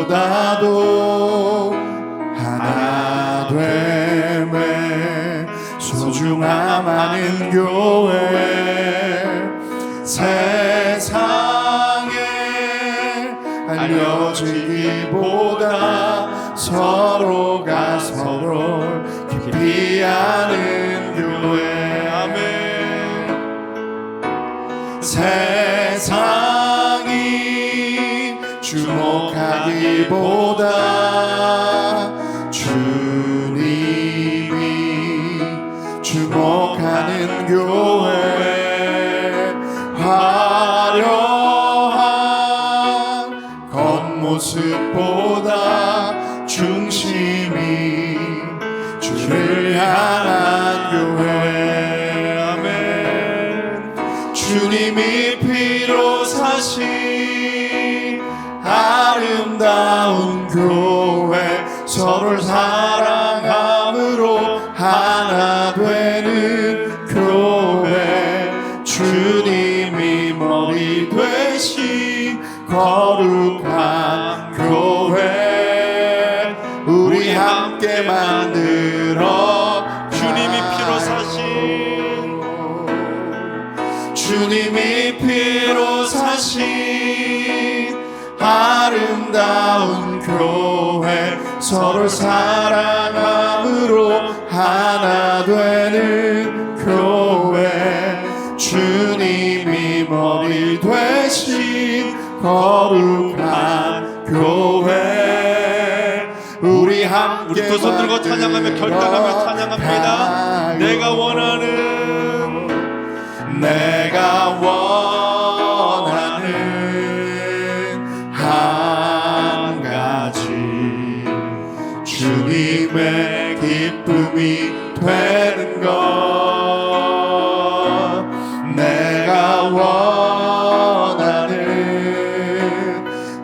생각보다도 하나 됨에 소중함 아는 교회, 세상에 알려지기보다 서로가 서로 깊이 아는 교회. 아멘. 세상이 주목하기보다 주님이 주목하는 교회, 화려한 겉모습보다 중심이 주를 향한 교회. 아멘. 주님이 피로 사신 아름다운 교회, 서로를 사랑함으로 하나 되는 교회, 주님이 머리 되신 거룩한 교회, 우리 함께 만들어 주님이 피로 주님이 피로 사신 아름다운 교회, 서로 사랑함으로 하나 되는 교회, 주님이 머리 되신 거룩한 교회, 우리 함께 우리 두 손 들고 찬양하며 결단하며 찬양합니다. 내가 원하는 한 가지, 주님의 기쁨이 되는 것. 내가 원하는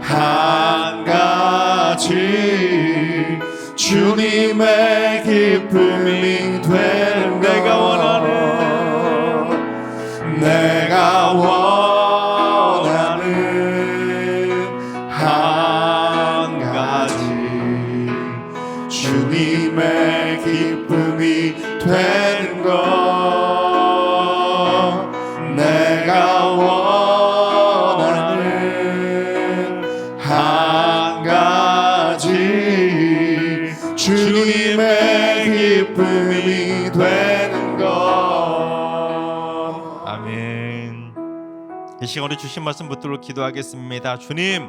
한 가지, 주님의 기쁨이 되는 것. 내가 원하는 한 가지, 아멘. 이 시간으로 주신 말씀 붙들고 기도하겠습니다. 주님,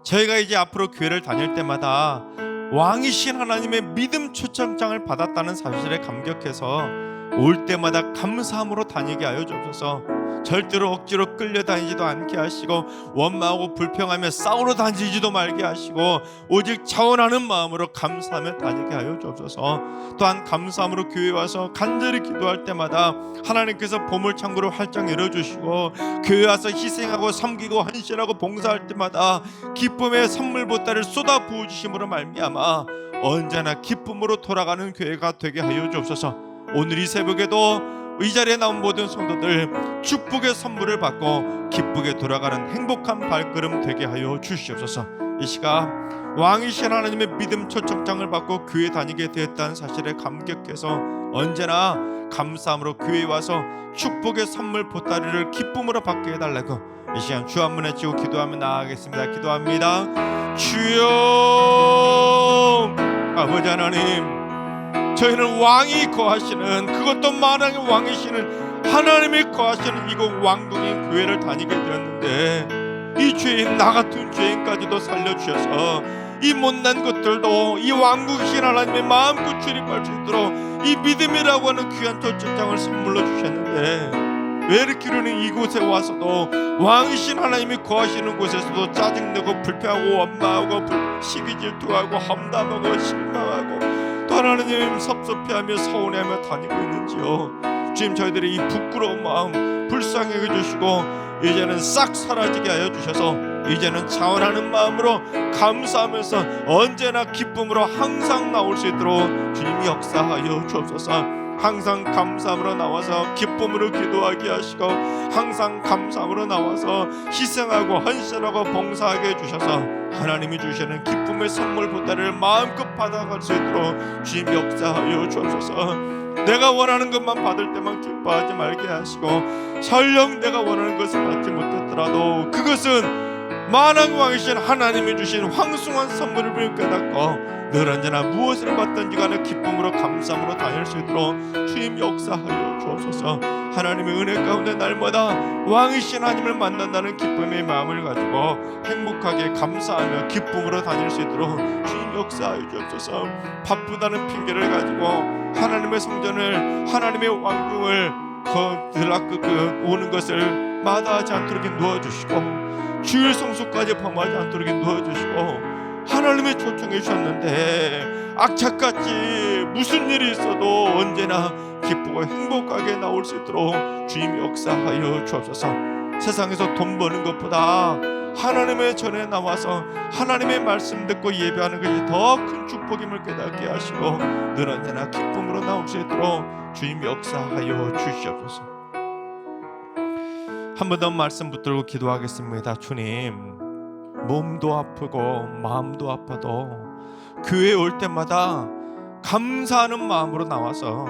저희가 이제 앞으로 교회를 다닐 때마다 왕이신 하나님의 믿음 초청장을 받았다는 사실에 감격해서 올 때마다 감사함으로 다니게 하여 주옵소서. 절대로 억지로 끌려다니지도 않게 하시고 원망하고 불평하며 싸우러 다니지도 말게 하시고 오직 자원하는 마음으로 감사하며 다니게 하여 주옵소서. 또한 감사함으로 교회에 와서 간절히 기도할 때마다 하나님께서 보물창고를 활짝 열어주시고 교회에 와서 희생하고 섬기고 헌신하고 봉사할 때마다 기쁨의 선물 보따리를 쏟아 부어주심으로 말미암아 언제나 기쁨으로 돌아가는 교회가 되게 하여 주옵소서. 오늘 이 새벽에도 이 자리에 나온 모든 성도들 축복의 선물을 받고 기쁘게 돌아가는 행복한 발걸음 되게 하여 주시옵소서. 이 시간 왕이신 하나님의 믿음 초청장을 받고 교회 다니게 되었다는 사실에 감격해서 언제나 감사함으로 교회에 와서 축복의 선물 보따리를 기쁨으로 받게 해달라고 이 시간 주 앞문에 치고 기도하며 나아가겠습니다. 기도합니다. 주여, 아버지 하나님, 저희는 왕이 거하시는, 그것도 만왕의 왕이시는 하나님이 거하시는 이곳 왕궁인 교회를 다니게 되었는데 이 죄인, 나 같은 죄인까지도 살려주셔서 이 못난 것들도 이 왕궁이신 하나님의 마음껏 출입할 수 있도록 이 믿음이라고 하는 귀한 초청장을 선물로 주셨는데 왜 이렇게 이러는 이곳에 와서도 왕이신 하나님이 거하시는 곳에서도 짜증내고 불평하고 원망하고 시기 질투하고 험담하고 실망하고 또 하나님 섭섭해하며 서운해하며 다니고 있는지요. 주님, 저희들의 이 부끄러운 마음 불쌍히 해주시고 이제는 싹 사라지게 하여 주셔서 이제는 자원하는 마음으로 감사하면서 언제나 기쁨으로 항상 나올 수 있도록 주님 역사하여 주옵소서. 항상 감사함으로 나와서 기쁨으로 기도하게 하시고 항상 감사함으로 나와서 희생하고 헌신하고 봉사하게 해주셔서 하나님이 주시는 기쁨의 선물 보따리를 마음껏 받아갈 수 있도록 주님 역사하여 주옵소서. 내가 원하는 것만 받을 때만 기뻐하지 말게 하시고 설령 내가 원하는 것을 받지 못했더라도 그것은 만왕 왕이신 하나님이 주신 황송한 선물을 깨닫고 늘 언제나 무엇을 받든지 간에 기쁨으로 감사함으로 다닐 수 있도록 주님 역사하여 주옵소서. 하나님의 은혜 가운데 날마다 왕이신 하나님을 만난다는 기쁨의 마음을 가지고 행복하게 감사하며 기쁨으로 다닐 수 있도록 주님 역사하여 주옵소서. 바쁘다는 핑계를 가지고 하나님의 성전을, 하나님의 왕궁을 오는 것을 마다하지 않도록 놓아주시고 주일 성수까지 범하지 않도록 놓아주시고 하나님의 초청해 주셨는데 악착같이 무슨 일이 있어도 언제나 기쁘고 행복하게 나올 수 있도록 주님 역사하여 주옵소서. 세상에서 돈 버는 것보다 하나님의 전에 나와서 하나님의 말씀 듣고 예배하는 것이 더 큰 축복임을 깨닫게 하시고 늘 언제나 기쁨으로 나올 수 있도록 주님 역사하여 주시옵소서. 한 번 더 말씀 붙들고 기도하겠습니다. 주님, 몸도 아프고 마음도 아파도 교회에 올 때마다 감사하는 마음으로 나와서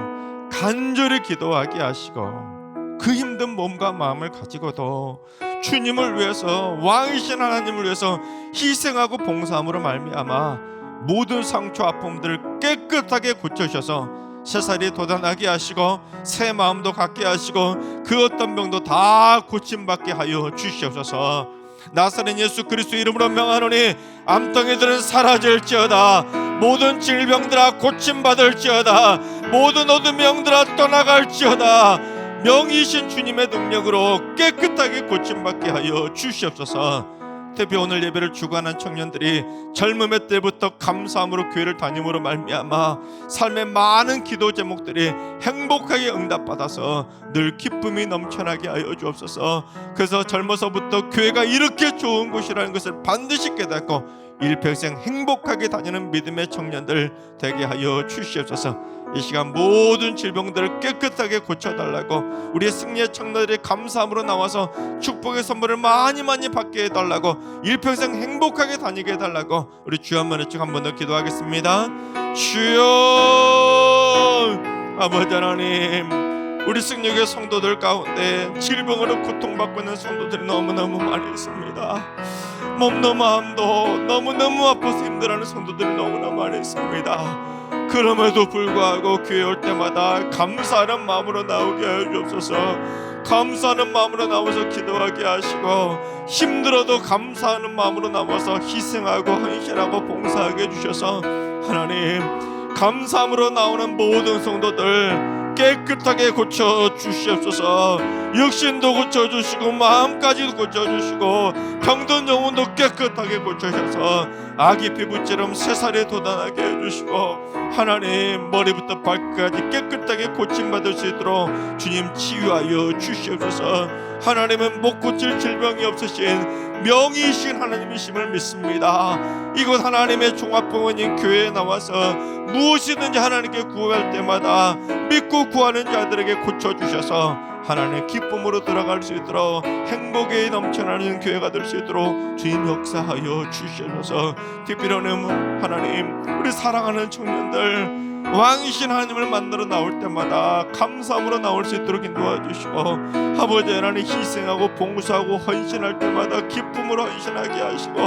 간절히 기도하게 하시고 그 힘든 몸과 마음을 가지고도 주님을 위해서, 왕이신 하나님을 위해서 희생하고 봉사함으로 말미암아 모든 상처 아픔들을 깨끗하게 고쳐주셔서 새살이 돋아나게 하시고 새 마음도 갖게 하시고 그 어떤 병도 다 고침받게 하여 주시옵소서. 나사렛 예수 그리스도 이름으로 명하노니 암덩이들은 사라질지어다. 모든 질병들아 고침받을지어다. 모든 어두운 영들아 떠나갈지어다. 명이신 주님의 능력으로 깨끗하게 고침받게 하여 주시옵소서. 특히 오늘 예배를 주관한 청년들이 젊음의 때부터 감사함으로 교회를 다님으로 말미암아 삶의 많은 기도 제목들이 행복하게 응답받아서 늘 기쁨이 넘쳐나게 하여 주옵소서. 그래서 젊어서부터 교회가 이렇게 좋은 곳이라는 것을 반드시 깨닫고 일평생 행복하게 다니는 믿음의 청년들 되게 하여 주시옵소서. 이 시간 모든 질병들을 깨끗하게 고쳐달라고, 우리의 승리의 청년들이 감사함으로 나와서 축복의 선물을 많이 받게 해달라고, 일평생 행복하게 다니게 해달라고 우리 주여 한번 더 기도하겠습니다. 주여, 아버지 하나님, 우리 승리의 성도들 가운데 질병으로 고통받고 있는 성도들이 너무너무 많이 있습니다. 몸도 마음도 너무너무 아파서 힘들어하는 성도들이 너무나 많이 있습니다. 그럼에도 불구하고 교회 올 때마다 감사하는 마음으로 나오게 하여 주옵소서. 감사하는 마음으로 나와서 기도하게 하시고, 힘들어도 감사하는 마음으로 나와서 희생하고 헌신하고 봉사하게 해주셔서 하나님, 감사함으로 나오는 모든 성도들 깨끗하게 고쳐 주시옵소서. 육신도 고쳐 주시고 마음까지도 고쳐 주시고 병든 영혼도 깨끗하게 고쳐셔서 아기 피부처럼 새살에 돋아나게 해주시고, 하나님 머리부터 발끝까지 깨끗하게 고침받을 수 있도록 주님 치유하여 주시옵소서. 하나님은 못 고칠 질병이 없으신 명의이신 하나님이심을 믿습니다. 이곳 하나님의 종합병원인 교회에 나와서 무엇이든지 하나님께 구할 때마다 믿고 구하는 자들에게 고쳐주셔서 하나님의 기쁨으로 들어갈 수 있도록 행복에 넘쳐나는 교회가 될 수 있도록 주님 역사하여 주시옵소서. 특별히 하나님, 우리 사랑하는 청년들 왕이신 하나님을 만나러 나올 때마다 감사함으로 나올 수 있도록 인도해 주시고, 아버지 하나님 희생하고 봉사하고 헌신할 때마다 기쁨으로 헌신하게 하시고,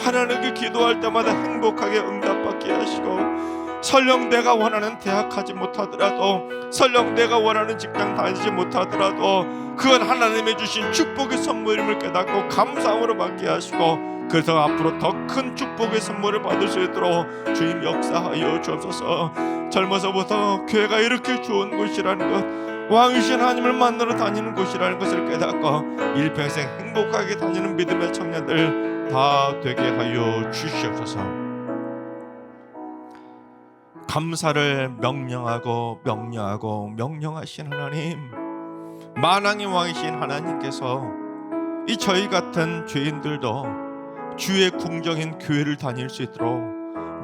하나님께 기도할 때마다 행복하게 응답받게 하시고, 설령 내가 원하는 대학 가지 못하더라도, 설령 내가 원하는 직장 다니지 못하더라도 그건 하나님이 주신 축복의 선물임을 깨닫고 감사함으로 받게 하시고, 그래서 앞으로 더 큰 축복의 선물을 받을 수 있도록 주님 역사하여 주옵소서. 젊어서부터 교회가 이렇게 좋은 곳이라는 것, 왕이신 하나님을 만나러 다니는 곳이라는 것을 깨닫고 일평생 행복하게 다니는 믿음의 청년들 다 되게 하여 주시옵소서. 감사를 명령하고 명령하신 하나님, 만왕의 왕이신 하나님께서 이 저희 같은 죄인들도 주의 궁정인 교회를 다닐 수 있도록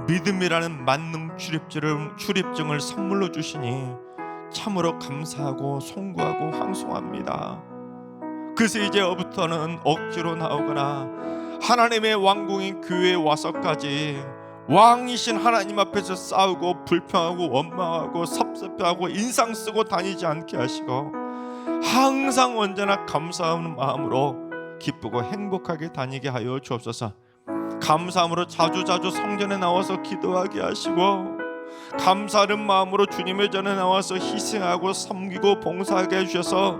믿음이라는 만능 출입증을 선물로 주시니 참으로 감사하고 송구하고 황송합니다. 그래서 이제부터는 억지로 나오거나 하나님의 왕궁인 교회에 와서까지 왕이신 하나님 앞에서 싸우고 불평하고 원망하고 섭섭해하고 인상 쓰고 다니지 않게 하시고, 항상 언제나 감사하는 마음으로 기쁘고 행복하게 다니게 하여 주옵소서. 감사함으로 자주자주 성전에 나와서 기도하게 하시고, 감사하는 마음으로 주님의 전에 나와서 희생하고 섬기고 봉사하게 해주셔서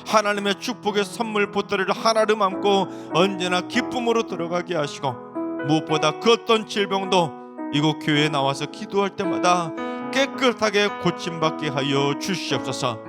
하나님의 축복의 선물 보따리를 하나를 안고 언제나 기쁨으로 들어가게 하시고, 무엇보다 그 어떤 질병도 이곳 교회에 나와서 기도할 때마다 깨끗하게 고침받게 하여 주시옵소서.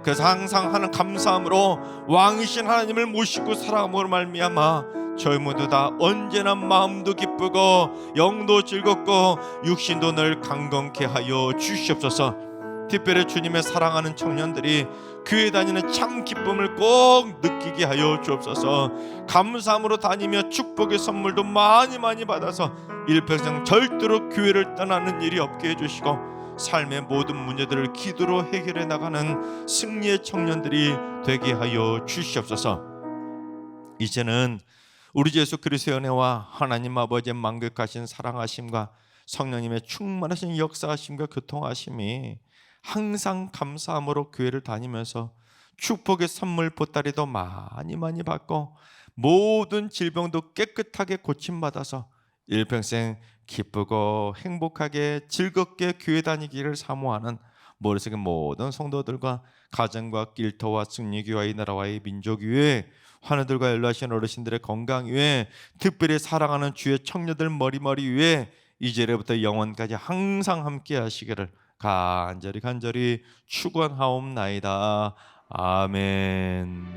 그래서 항상 하는 감사함으로 왕이신 하나님을 모시고 살아감으로 말미암아 저희 모두 다 언제나 마음도 기쁘고 영도 즐겁고 육신도 늘 강건케 하여 주시옵소서. 특별히 주님의 사랑하는 청년들이 교회 다니는 참 기쁨을 꼭 느끼게 하여 주옵소서. 감사함으로 다니며 축복의 선물도 많이 받아서 일평생 절대로 교회를 떠나는 일이 없게 해주시고, 삶의 모든 문제들을 기도로 해결해 나가는 승리의 청년들이 되게 하여 주시옵소서. 이제는 우리 주 예수 그리스도의 은혜와 하나님 아버지의 만극하신 사랑하심과 성령님의 충만하신 역사하심과 교통하심이 항상 감사함으로 교회를 다니면서 축복의 선물 보따리도 많이 받고 모든 질병도 깨끗하게 고침받아서 일평생 기쁘고 행복하게 즐겁게 교회 다니기를 사모하는 머릿속의 모든 성도들과 가정과 일터와 승리교와 이 나라와의 민족위에 환우들과 연로하신 어르신들의 건강 위에 특별히 사랑하는 주의 청년들 머리 위에 이제로부터 영원까지 항상 함께 하시기를 간절히 축원하옵나이다. 아멘.